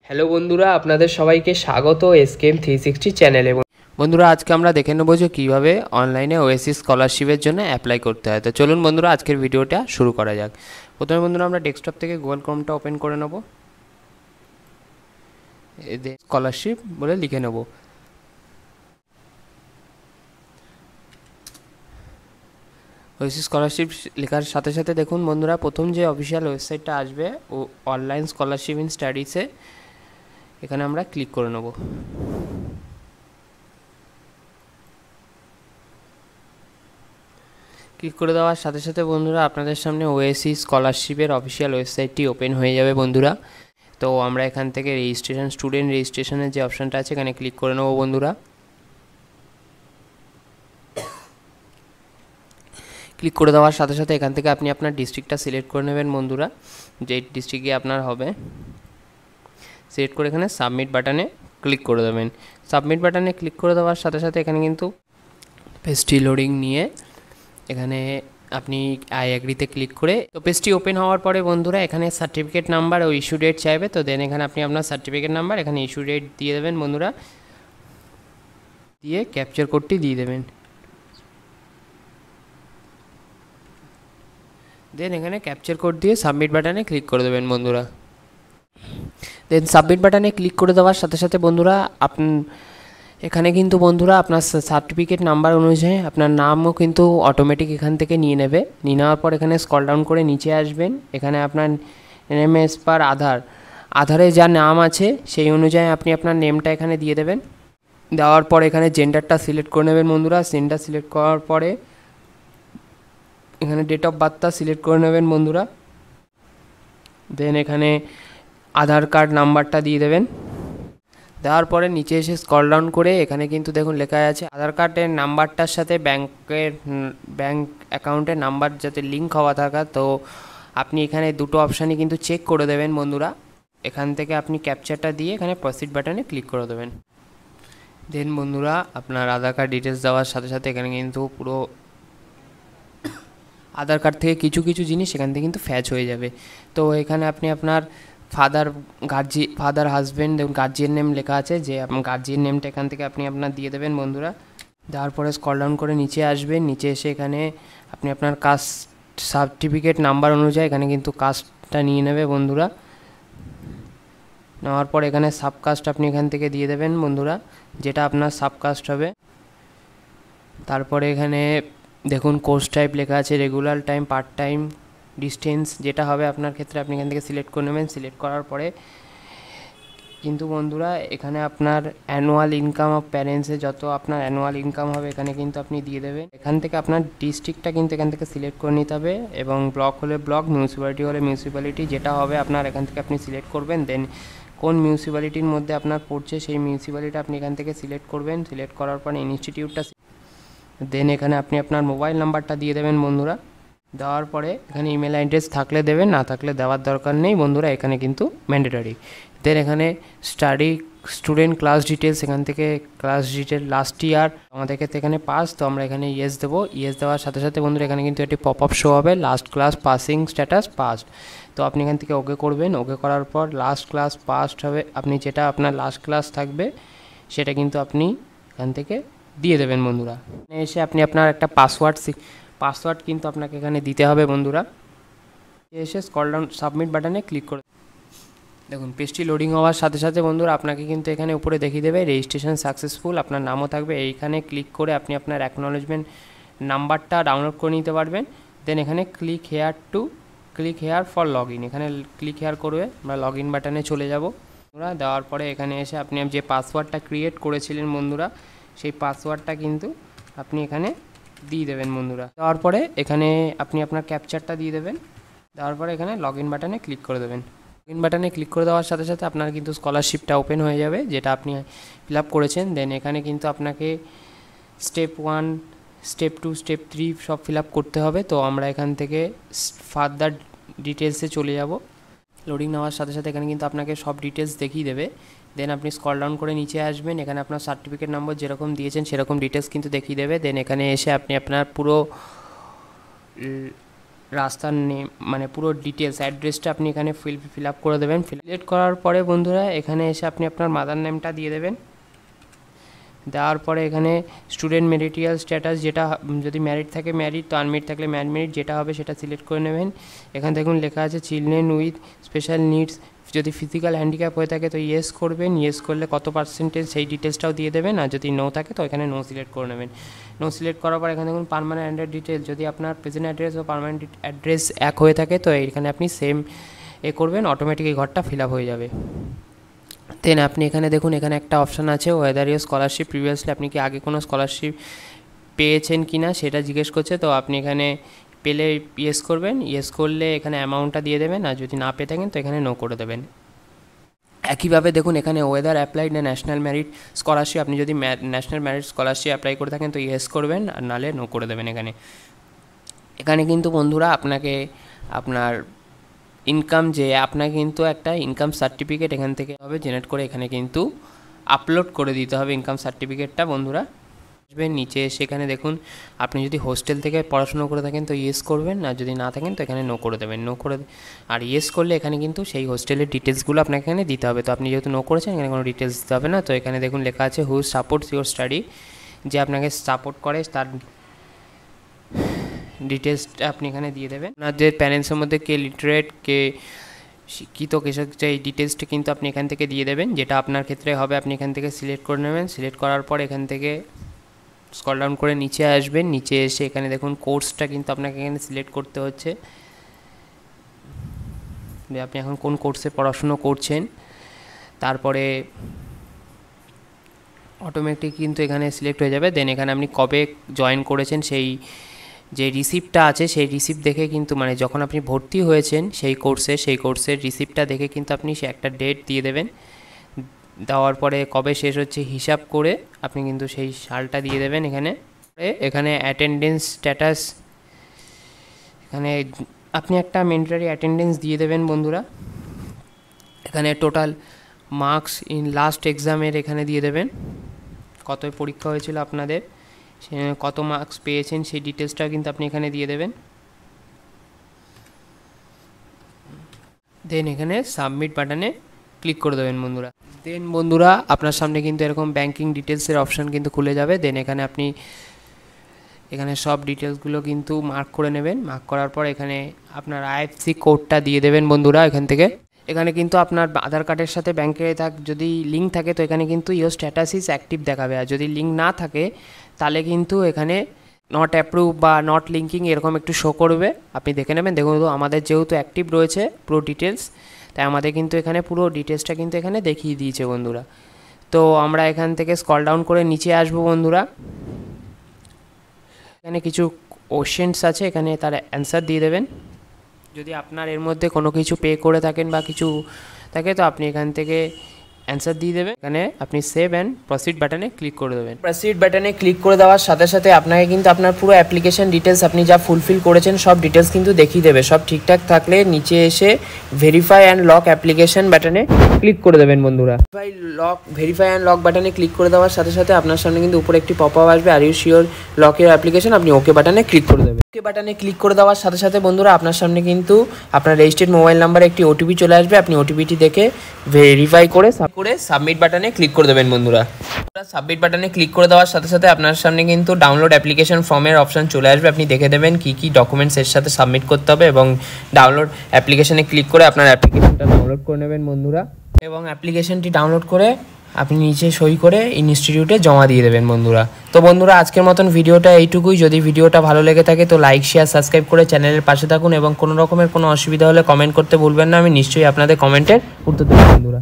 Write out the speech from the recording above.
Hello বন্ধুরা, আপনাদের সবাইকে স্বাগত এসকেএম 360 চ্যানেলে। বন্ধুরা, আজকে আমরা দেখে নেব যে কীভাবে অনলাইনে ওএসিস স্কলারশিপের জন্য অ্যাপ্লাই করতে হয়। তো চলুন বন্ধুরা, আজকের ভিডিওটা শুরু করা যাক। প্রথমে বন্ধুরা, আমরা ডেস্কটপ থেকে গুগল ক্রোমটা ওপেন করে নেব, এদের স্কলারশিপ বলে লিখে নেব। ওএসিস স্কলারশিপ লেখার সাথে সাথে দেখুন বন্ধুরা, প্রথম যে অফিসিয়াল ওয়েবসাইটটা আসবে ও অনলাইন স্কলারশিপ ইন স্টাডিসে, এখানে আমরা ক্লিক করে নেব। ক্লিক করে দেওয়ার সাথে সাথে বন্ধুরা, আপনাদের সামনে ওএসিস স্কলারশিপের অফিসিয়াল ওয়েবসাইটটি ওপেন হয়ে যাবে বন্ধুরা। তো আমরা এখান থেকে রেজিস্ট্রেশন, স্টুডেন্ট রেজিস্ট্রেশনের যে অপশানটা আছে এখানে ক্লিক করে নেব বন্ধুরা। ক্লিক করে দেওয়ার সাথে সাথে এখান থেকে আপনি আপনার ডিস্ট্রিক্টটা সিলেক্ট করে নেবেন বন্ধুরা, যে ডিস্ট্রিক্টে আপনার হবে। সিলেক্ট করে এখানে সাবমিট বাটনে ক্লিক করে দেবেন। সাবমিট বাটনে ক্লিক করে দেওয়ার সাথে সাথে এখানে কিন্তু পেজটি লোডিং নিয়ে এখানে আপনি আই অ্যাগ্রিতে ক্লিক করে, তো পেজটি ওপেন হওয়ার পরে বন্ধুরা এখানে সার্টিফিকেট নাম্বার ও ইস্যু ডেট চাইবে। তো দেন এখানে আপনি আপনার সার্টিফিকেট নাম্বার, এখানে ইস্যু ডেট দিয়ে দেবেন বন্ধুরা, দিয়ে ক্যাপচার কোডটি দিয়ে দেবেন। দেন এখানে ক্যাপচার কোড দিয়ে সাবমিট বাটনে ক্লিক করে দেবেন বন্ধুরা। দেন সাবমিট বাটনে ক্লিক করে দেওয়ার সাথে সাথে বন্ধুরা এখানে কিন্তু বন্ধুরা আপনার সার্টিফিকেট নাম্বার অনুযায়ী আপনার নামও কিন্তু অটোমেটিক এখান থেকে নিয়ে নেবে। নিয়ে নেওয়ার পর এখানে স্ক্রল ডাউন করে নিচে আসবেন, এখানে আপনার এনএমএস পার আধারে যা নাম আছে সেই অনুযায়ী আপনি আপনার নেমটা এখানে দিয়ে দেবেন। দেওয়ার পর এখানে জেন্ডারটা সিলেক্ট করে নেবেন বন্ধুরা। জেন্ডার সিলেক্ট করার পরে এখানে ডেট অফ বার্থটা সিলেক্ট করে নেবেন বন্ধুরা। দেন এখানে আধার কার্ড নাম্বারটা দিয়ে দেবেন। দেওয়ার পরে নিচে এসে স্ক্রল ডাউন করে এখানে কিন্তু দেখুন লেখা আছে আধার কার্ডের নাম্বারটার সাথে ব্যাংক অ্যাকাউন্টের নাম্বার যাতে লিঙ্ক হওয়া থাকা। তো আপনি এখানে দুটো অপশানই কিন্তু চেক করে দেবেন বন্ধুরা। এখান থেকে আপনি ক্যাপচারটা দিয়ে এখানে প্রসিড বাটনে ক্লিক করে দেবেন। দেন বন্ধুরা, আপনার আধার কার্ড ডিটেলস দেওয়ার সাথে সাথে এখানে কিন্তু পুরো আধার কার্ড থেকে কিছু কিছু জিনিস এখান থেকে কিন্তু ফ্যাচ হয়ে যাবে। তো এখানে আপনি আপনার ফাদার হাজব্যান্ড এবং গার্জিয়ান নেম লেখা আছে, যে আপনার গার্জিয়ান নেমটা এখান থেকে আপনি আপনার দিয়ে দেবেন বন্ধুরা। দেওয়ার পরে স্ক্রল ডাউন করে নিচে আসবেন, নিচে এসে এখানে আপনি আপনার কাস্ট সার্টিফিকেট নাম্বার অনুযায়ী এখানে কিন্তু কাস্টটা নিয়ে নেবে বন্ধুরা। নেওয়ার পর এখানে সাবকাস্ট আপনি এখান থেকে দিয়ে দেবেন বন্ধুরা, যেটা আপনার সাবকাস্ট হবে। তারপরে এখানে দেখুন কোর্স টাইপ লেখা আছে, regular time, part time, distance, যেটা হবে আপনার ক্ষেত্রে আপনি এখান থেকে সিলেক্ট করে নেবেন। সিলেক্ট করার পরে কিন্তু বন্ধুরা এখানে আপনার অ্যানুয়াল ইনকাম অফ প্যারেন্টসে যত আপনার অ্যানুয়াল ইনকাম হবে এখানে কিন্তু আপনি দিয়ে দেবেন। এখান থেকে আপনার ডিস্ট্রিক্টটা কিন্তু এখান থেকে সিলেক্ট করে নিতে হবে, এবং ব্লক হলে ব্লক, মিউনিসিপ্যালিটি হলে মিউনিসিপ্যালিটি, যেটা হবে আপনার এখান থেকে আপনি সিলেক্ট করবেন। দেন কোন মিউনিসিপ্যালিটির মধ্যে আপনার পড়ছে সেই মিউনিসিপ্যালিটি আপনি এখান থেকে সিলেক্ট করবেন। সিলেক্ট করার পর ইনস্টিটিউটটা, দেন এখানে আপনি আপনার মোবাইল নাম্বারটা দিয়ে দেবেন বন্ধুরা। দেওয়ার পরে এখানে ইমেল অ্যাড্রেস থাকলে দেবেন, না থাকলে দেওয়ার দরকার নেই বন্ধুরা, এখানে কিন্তু ম্যান্ডেটরি। দেন এখানে স্টুডেন্ট ক্লাস ডিটেলস, এখান থেকে ক্লাস ডিটেল লাস্ট ইয়ার আমাদের ক্ষেত্রে এখানে পাস, তো আমরা এখানে ইয়েস দেবো। ইয়েস দেওয়ার সাথে সাথে বন্ধুরা এখানে কিন্তু একটি পপ আপ শো হবে, last class passing status past. তো আপনি এখান থেকে ওকে করবেন। ওকে করার পর লাস্ট ক্লাস পাস্ট হবে, আপনি যেটা আপনার লাস্ট ক্লাস থাকবে সেটা কিন্তু আপনি এখান থেকে দিয়ে দেবেন বন্ধুরা। এসে আপনি আপনার একটা পাসওয়ার্ড কিন্তু আপনাকে এখানে দিতে হবে বন্ধুরা। এসে স্ক্রল ডাউন সাবমিট বাটনে ক্লিক করে দেখুন পেজটি লোডিং হওয়ার সাথে সাথে বন্ধুরা আপনাকে কিন্তু এখানে উপরে দেখিয়ে দেবে রেজিস্ট্রেশন সাকসেসফুল, আপনার নামও থাকবে। এইখানে ক্লিক করে আপনি আপনার অ্যাকনোলেজমেন্ট নাম্বারটা ডাউনলোড করে নিতে পারবেন। দেন এখানে click here for log in, এখানে ক্লিক হেয়ার করবে, আমরা লগ ইন বাটনে চলে যাব বন্ধুরা। দেওয়ার পরে এখানে এসে আপনি যে পাসওয়ার্ডটা ক্রিয়েট করেছিলেন বন্ধুরা, সেই পাসওয়ার্ডটা কিন্তু আপনি এখানে দিয়ে দেবেন বন্ধুরা। দেওয়ার পরে এখানে আপনি আপনার ক্যাপচারটা দিয়ে দেবেন। দেওয়ার পরে এখানে লগ ইন বাটনে ক্লিক করে দেবেন। লগ ইন বাটনে ক্লিক করে দেওয়ার সাথে সাথে আপনার কিন্তু স্কলারশিপটা ওপেন হয়ে যাবে, যেটা আপনি ফিল আপ করেছেন। দেন এখানে কিন্তু আপনাকে স্টেপ 1, স্টেপ 2, স্টেপ 3 সব ফিল আপ করতে হবে। তো আমরা এখান থেকে ফার্দার ডিটেলসে চলে যাব। লোডিং নেওয়ার সাথে সাথে এখানে কিন্তু আপনাকে সব ডিটেলস দেখিয়ে দেবে। দেন আপনি স্ক্রল ডাউন করে নিচে আসবেন, এখানে আপনার সার্টিফিকেট নম্বর যেরকম দিয়েছেন সেরকম ডিটেলস কিন্তু দেখিয়ে দেবে। দেন এখানে এসে আপনি আপনার পুরো রাস্তার নেম মানে পুরো ডিটেলস অ্যাড্রেসটা আপনি এখানে ফিল আপ করে দেবেন। সিলেক্ট করার পরে বন্ধুরা এখানে এসে আপনি আপনার মাদার নেমটা দিয়ে দেবেন। দেওয়ার পরে এখানে স্টুডেন্ট মেরিটিয়াল স্ট্যাটাস, যেটা যদি ম্যারিড থাকে ম্যারিড, তো আনমেরিড থাকলে ম্যারিড, যেটা হবে সেটা সিলেক্ট করে নেবেন। এখানে দেখুন লেখা আছে চিলড্রেন উইথ স্পেশাল নিডস, যদি ফিজিক্যাল হ্যান্ডিক্যাপ হয়ে থাকে তো ইয়েস করবেন, ইয়েস করলে কত পার্সেন্টেজ সেই ডিটেলসটাও দিয়ে দেবেন, আর যদি নো থাকে তো এখানে নো সিলেক্ট করে নেবেন। নো সিলেক্ট করার পর এখানে দেখুন পার্মানেন্ট অ্যাড্রেস ডিটেলস, যদি আপনার প্রেজেন্ট অ্যাড্রেস ও পার্মানেন্ট অ্যাড্রেস এক হয়ে থাকে তো এখানে আপনি সেম করবেন, অটোমেটিক এই ঘরটা ফিল আপ হয়ে যাবে। দেন আপনি এখানে দেখুন এখানে একটা অপশান আছে ওয়েদার ইউ স্কলারশিপ প্রিভিয়াসলি, আপনি কি আগে কোনো স্কলারশিপ পেয়েছেন কি না সেটা জিজ্ঞেস করছে, তো আপনি এখানে পেলে ইয়েস করবেন, ইয়েস করলে এখানে অ্যামাউন্টটা দিয়ে দেবেন, আর যদি না পেয়ে থাকেন তো এখানে নো করে দেবেন। একইভাবে দেখুন এখানে ওয়েদার অ্যাপ্লাইড না ন্যাশনাল মেরিট স্কলারশিপ, আপনি যদি ন্যাশনাল মেরিট স্কলারশিপ অ্যাপ্লাই করে থাকেন তো ইয়েস করবেন, আর নাহলে নো করে দেবেন। এখানে কিন্তু বন্ধুরা আপনাকে আপনার ইনকাম যে আপনাকে কিন্তু একটা ইনকাম সার্টিফিকেট এখান থেকে হবে জেনারেট করে এখানে কিন্তু আপলোড করে দিতে হবে ইনকাম সার্টিফিকেটটা। বন্ধুরা আসবেন নিচে এসে এখানে দেখুন আপনি যদি হোস্টেল থেকে পড়াশুনো করে থাকেন তো ইয়েস করবেন, আর যদি না থাকেন তো এখানে নো করে দেবেন। আর ইয়েস করলে এখানে কিন্তু সেই হোস্টেলের ডিটেলসগুলো আপনাকে এখানে দিতে হবে, তো আপনি যেহেতু নো করেছেন এখানে কোনো ডিটেলস দিতে হবে না। তো এখানে দেখুন লেখা আছে হু সাপোর্টস ইউর স্টাডি, যে আপনাকে সাপোর্ট করে তার ডিটেলসটা আপনি এখানে দিয়ে দেবেন। আপনাদের প্যারেন্টসের মধ্যে কে লিটারেট কে শিক্ষিত কেসব এই ডিটেলসটা কিন্তু আপনি এখান থেকে দিয়ে দেবেন, যেটা আপনার ক্ষেত্রে হবে আপনি এখান থেকে সিলেক্ট করে নেবেন। সিলেক্ট করার পর এখান থেকে স্ক্রল ডাউন করে নিচে আসবেন, নিচে এসে এখানে দেখুন কোর্সটা কিন্তু আপনাকে এখানে সিলেক্ট করতে হচ্ছে, যে আপনি এখন কোন কোর্সে পড়াশুনো করছেন। তারপরে অটোমেটিক কিন্তু এখানে সিলেক্ট হয়ে যাবে। দেন এখানে আপনি কবে জয়েন করেছেন সেই যে রিসিপ্টটা আছে সেই রিসিপ্ট দেখে কিন্তু মানে যখন আপনি ভর্তি হয়েছেন সেই কোর্সের রিসিপ্টটা দেখে কিন্তু আপনি সে একটা ডেট দিয়ে দেবেন। দেওয়ার পরে কবে শেষ হচ্ছে হিসাব করে আপনি কিন্তু সেই সালটা দিয়ে দেবেন। এখানে অ্যাটেন্ডেন্স স্ট্যাটাস, এখানে আপনি একটা ম্যান্ডেটরি অ্যাটেন্ডেন্স দিয়ে দেবেন বন্ধুরা। এখানে টোটাল মার্কস ইন লাস্ট এক্সামের এখানে দিয়ে দেবেন, কত পরীক্ষা হয়েছিল আপনাদের, কত মার্কস পেয়েছেন সেই ডিটেলসটাও কিন্তু আপনি এখানে দিয়ে দেবেন। দেন এখানে সাবমিট বাটনে ক্লিক করে দেবেন বন্ধুরা। দেন বন্ধুরা আপনার সামনে কিন্তু এরকম ব্যাঙ্কিং ডিটেলসের অপশান কিন্তু খুলে যাবে। দেন এখানে আপনি এখানে সব ডিটেলসগুলো কিন্তু মার্ক করে নেবেন। মার্ক করার পর এখানে আপনার আইএফএসসি কোডটা দিয়ে দেবেন বন্ধুরা। এখানে কিন্তু আপনার আধার কার্ডের সাথে ব্যাঙ্কে যদি লিঙ্ক থাকে তো এখানে কিন্তু ইয়োর স্ট্যাটাস ইজ অ্যাক্টিভ দেখাবে, আর যদি লিঙ্ক না থাকে তাহলে কিন্তু এখানে নট অ্যাপ্রুভ বা নট লিঙ্কিং এরকম একটু শো করবে, আপনি দেখে নেবেন। দেখুন আমাদের যেহেতু অ্যাক্টিভ রয়েছে পুরো ডিটেলস, তাই আমাদের কিন্তু এখানে পুরো ডিটেলসটা কিন্তু এখানে দেখিয়ে দিয়েছে বন্ধুরা। তো আমরা এখান থেকে স্ক্রল ডাউন করে নিচে আসবো বন্ধুরা। এখানে কিছু কোশ্চেন্স আছে, এখানে তার অ্যান্সার দিয়ে দেবেন। যদি আপনার এর মধ্যে কোনো কিছু পে করে থাকেন বা কিছু থাকে তো আপনি এখান থেকে অ্যান্সার দিয়ে দেবেন। এখানে আপনি সেভ অ্যান্ড প্রসিড বাটনে ক্লিক করে দেবেন। প্রসিড বাটনে ক্লিক করে দেওয়ার সাথে সাথে আপনাকে কিন্তু আপনার পুরো অ্যাপ্লিকেশন ডিটেলস আপনি যা ফুলফিল করেছেন সব ডিটেলস কিন্তু দেখিয়ে দেবে। সব ঠিকঠাক থাকলে নিচে এসে ভেরিফাই অ্যান্ড লক অ্যাপ্লিকেশন বাটনে ক্লিক করে দেবেন বন্ধুরা। ভেরিফাই অ্যান্ড লক বাটনে ক্লিক করে দেওয়ার সাথে সাথে আপনার সামনে কিন্তু উপরে একটি পপ আপ আসবে, আর ইউ শিওর লকের অ্যাপ্লিকেশন, আপনি ওকে বাটনে ক্লিক করে দেবেন। ওকে বাটনে ক্লিক করে দেওয়ার সাথে সাথে বন্ধুরা আপনার সামনে কিন্তু আপনার রেজিস্টার্ড মোবাইল নাম্বারে একটি ওটিপি চলে আসবে, আপনি ওটিপিটি দেখে ভেরিফাই করে সাবমিট বাটনে ক্লিক করে দেবেন বন্ধুরা। সাবমিট বাটনে ক্লিক করে দেওয়ার সাথে সাথে আপনার সামনে কিন্তু ডাউনলোড অ্যাপ্লিকেশন ফর্মের অপশন চলে আসবে, আপনি দেখে দেবেন কী কী ডকুমেন্টস এর সাথে সাবমিট করতে হবে, এবং ডাউনলোড অ্যাপ্লিকেশনে ক্লিক করে আপনার অ্যাপ্লিকেশনটা ডাউনলোড করে নেবেন বন্ধুরা। এবং অ্যাপ্লিকেশনটি ডাউনলোড করে আপনি নিচে সই করে ইনস্টিটিউটে জমা দিয়ে দেবেন বন্ধুরা। তো বন্ধুরা আজকের মতন ভিডিওটা এইটুকুই। যদি ভিডিওটা ভালো লেগে থাকে তো লাইক শেয়ার সাবস্ক্রাইব করে চ্যানেলের পাশে থাকুন, এবং কোনো রকমের কোনো অসুবিধা হলে কমেন্ট করতে ভুলবেন না, আমি নিশ্চয়ই আপনাদের কমেন্টের উত্তর দেব বন্ধুরা।